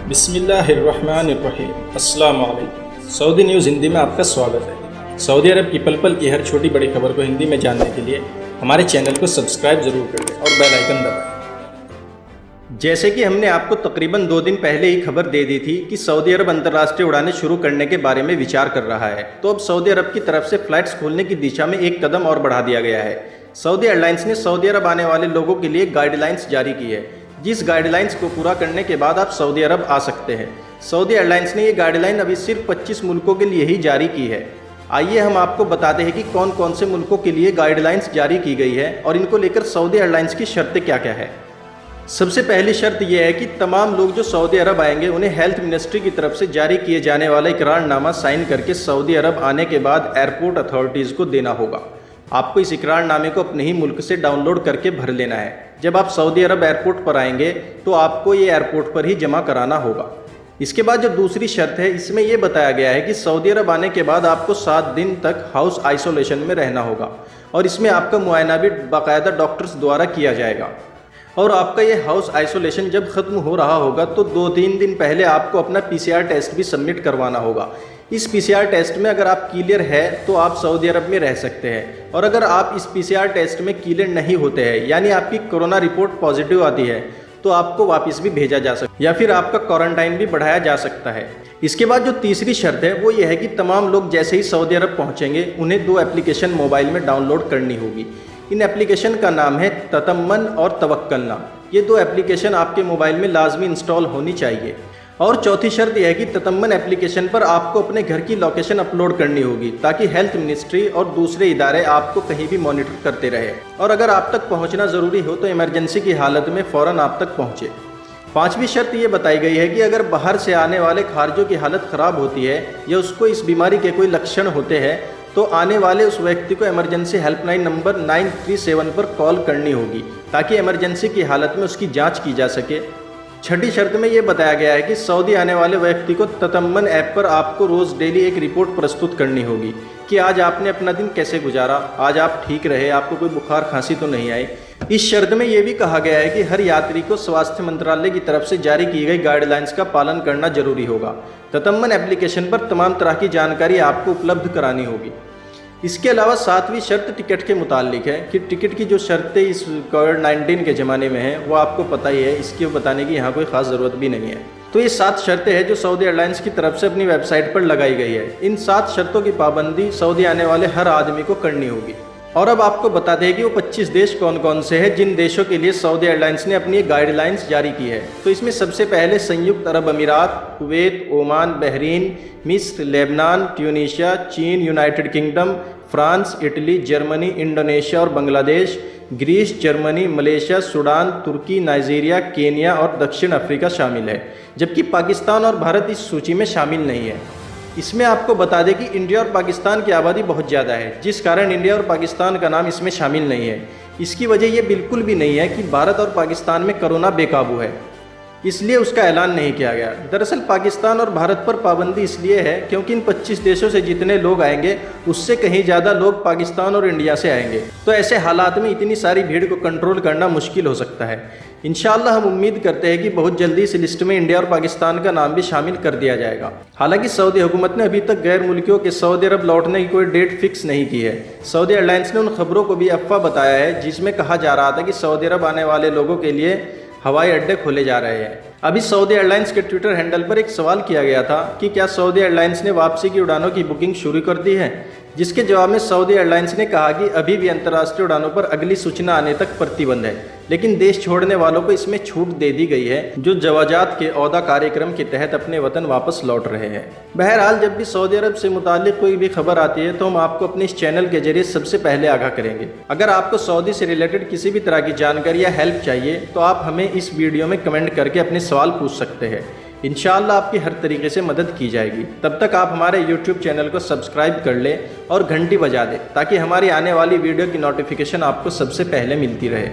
बिस्मिल्लाहिर्रहमानिर्रहीम। अस्सलाम वालेकुम। सऊदी न्यूज़ हिंदी में आपका स्वागत है। सऊदी अरब की पल पल की हर छोटी बड़ी खबर को हिंदी में जानने के लिए हमारे चैनल को सब्सक्राइब ज़रूर कर लें और बेल आइकन दबाएं। जैसे कि हमने आपको तकरीबन 2 दिन पहले ही खबर दे दी थी कि सऊदी अरब अंतर्राष्ट्रीय उड़ानें शुरू करने के बारे में विचार कर रहा है, तो अब सऊदी अरब की तरफ से फ़्लाइट्स खोलने की दिशा में एक कदम और बढ़ा दिया गया है। सऊदी एयरलाइंस ने सऊदी अरब आने वाले लोगों के लिए गाइडलाइंस जारी की है, जिस गाइडलाइंस को पूरा करने के बाद आप सऊदी अरब आ सकते हैं। सऊदी एयरलाइंस ने ये गाइडलाइन अभी सिर्फ 25 मुल्कों के लिए ही जारी की है। आइए हम आपको बताते हैं कि कौन कौन से मुल्कों के लिए गाइडलाइंस जारी की गई है और इनको लेकर सऊदी एयरलाइंस की शर्तें क्या क्या है। सबसे पहली शर्त यह है कि तमाम लोग जो सऊदी अरब आएंगे उन्हें हेल्थ मिनिस्ट्री की तरफ से जारी किए जाने वाला इकरारनामा साइन करके सऊदी अरब आने के बाद एयरपोर्ट अथॉरिटीज़ को देना होगा। आपको इस इकरारनामे को अपने ही मुल्क से डाउनलोड करके भर लेना है। जब आप सऊदी अरब एयरपोर्ट पर आएंगे तो आपको ये एयरपोर्ट पर ही जमा कराना होगा। इसके बाद जो दूसरी शर्त है, इसमें यह बताया गया है कि सऊदी अरब आने के बाद आपको 7 दिन तक हाउस आइसोलेशन में रहना होगा और इसमें आपका मुआयना भी बाकायदा डॉक्टर्स द्वारा किया जाएगा। और आपका ये हाउस आइसोलेशन जब ख़त्म हो रहा होगा तो 2-3 दिन पहले आपको अपना PCR टेस्ट भी सबमिट करवाना होगा। इस PCR टेस्ट में अगर आप क्लियर है तो आप सऊदी अरब में रह सकते हैं, और अगर आप इस PCR टेस्ट में क्लियर नहीं होते हैं, यानी आपकी कोरोना रिपोर्ट पॉजिटिव आती है, तो आपको वापस भी भेजा जा सकता है या फिर आपका क्वारंटाइन भी बढ़ाया जा सकता है। इसके बाद जो तीसरी शर्त है वो ये है कि तमाम लोग जैसे ही सऊदी अरब पहुँचेंगे उन्हें 2 एप्लीकेशन मोबाइल में डाउनलोड करनी होगी। इन एप्लीकेशन का नाम है ततम्मन और तवक्कलना। ये 2 एप्लीकेशन आपके मोबाइल में लाजमी इंस्टॉल होनी चाहिए। और चौथी शर्त यह है कि ततम्मन एप्लीकेशन पर आपको अपने घर की लोकेशन अपलोड करनी होगी ताकि हेल्थ मिनिस्ट्री और दूसरे इदारे आपको कहीं भी मॉनिटर करते रहे, और अगर आप तक पहुंचना ज़रूरी हो तो इमरजेंसी की हालत में फ़ौरन आप तक पहुंचे। 5वीं शर्त ये बताई गई है कि अगर बाहर से आने वाले खारिजों की हालत ख़राब होती है या उसको इस बीमारी के कोई लक्षण होते हैं तो आने वाले उस व्यक्ति को इमरजेंसी हेल्पलाइन नंबर 937 पर कॉल करनी होगी ताकि इमरजेंसी की हालत में उसकी जांच की जा सके। 6ठी शर्त में ये बताया गया है कि सऊदी आने वाले व्यक्ति को ततम्मन ऐप पर आपको रोज़ डेली एक रिपोर्ट प्रस्तुत करनी होगी कि आज आपने अपना दिन कैसे गुजारा, आज आप ठीक रहे, आपको कोई बुखार खांसी तो नहीं आई। इस शर्त में ये भी कहा गया है कि हर यात्री को स्वास्थ्य मंत्रालय की तरफ से जारी की गई गाइडलाइंस का पालन करना जरूरी होगा। ततम्मन एप्लीकेशन पर तमाम तरह की जानकारी आपको उपलब्ध करानी होगी। इसके अलावा 7वीं शर्त टिकट के मुतालिक है कि टिकट की जो शर्तें इस कोविड-19 के ज़माने में हैं वो आपको पता ही है, इसकी बताने की यहाँ कोई ख़ास ज़रूरत भी नहीं है। तो ये 7 शर्तें हैं जो सऊदी एयरलाइंस की तरफ से अपनी वेबसाइट पर लगाई गई है। इन 7 शर्तों की पाबंदी सऊदी आने वाले हर आदमी को करनी होगी। और अब आपको बता दें कि वो 25 देश कौन कौन से हैं जिन देशों के लिए सऊदी एयरलाइंस ने अपनी गाइडलाइंस जारी की है। तो इसमें सबसे पहले संयुक्त अरब अमीरात, कुवैत, ओमान, बहरीन, मिस्र, लेबनान, ट्यूनीशिया, चीन, United Kingdom, France, Italy, Germany, Indonesia और Bangladesh, Greece, Germany, Malaysia, Sudan, तुर्की, नाइजीरिया, केन्या और दक्षिण अफ्रीका शामिल है, जबकि पाकिस्तान और भारत इस सूची में शामिल नहीं है। इसमें आपको बता दें कि इंडिया और पाकिस्तान की आबादी बहुत ज़्यादा है, जिस कारण इंडिया और पाकिस्तान का नाम इसमें शामिल नहीं है। इसकी वजह यह बिल्कुल भी नहीं है कि भारत और पाकिस्तान में कोरोना बेकाबू है, इसलिए उसका ऐलान नहीं किया गया। दरअसल पाकिस्तान और भारत पर पाबंदी इसलिए है क्योंकि इन 25 देशों से जितने लोग आएंगे उससे कहीं ज़्यादा लोग पाकिस्तान और इंडिया से आएंगे, तो ऐसे हालात में इतनी सारी भीड़ को कंट्रोल करना मुश्किल हो सकता है। इंशाअल्लाह हम उम्मीद करते हैं कि बहुत जल्दी इस लिस्ट में इंडिया और पाकिस्तान का नाम भी शामिल कर दिया जाएगा। हालांकि सऊदी हुकूमत ने अभी तक गैर मुल्कियों के सऊदी अरब लौटने की कोई डेट फिक्स नहीं की है। सऊदी एयरलाइंस ने उन खबरों को भी अफवाह बताया है जिसमें कहा जा रहा था कि सऊदी अरब आने वाले लोगों के लिए हवाई अड्डे खोले जा रहे हैं। अभी सऊदी एयरलाइंस के ट्विटर हैंडल पर एक सवाल किया गया था कि क्या सऊदी एयरलाइंस ने वापसी की उड़ानों की बुकिंग शुरू कर दी है, जिसके जवाब में सऊदी एयरलाइंस ने कहा कि अभी भी अंतर्राष्ट्रीय उड़ानों पर अगली सूचना आने तक प्रतिबंध है, लेकिन देश छोड़ने वालों को इसमें छूट दे दी गई है जो जवाजात के औदा कार्यक्रम के तहत अपने वतन वापस लौट रहे हैं। बहरहाल जब भी सऊदी अरब से मुतालिक कोई भी खबर आती है तो हम आपको अपने इस चैनल के जरिए सबसे पहले आगाह करेंगे। अगर आपको सऊदी से रिलेटेड किसी भी तरह की जानकारी या हेल्प चाहिए तो आप हमें इस वीडियो में कमेंट करके अपने सवाल पूछ सकते हैं। इंशाअल्लाह आपकी हर तरीके से मदद की जाएगी। तब तक आप हमारे YouTube चैनल को सब्सक्राइब कर लें और घंटी बजा दें ताकि हमारी आने वाली वीडियो की नोटिफिकेशन आपको सबसे पहले मिलती रहे।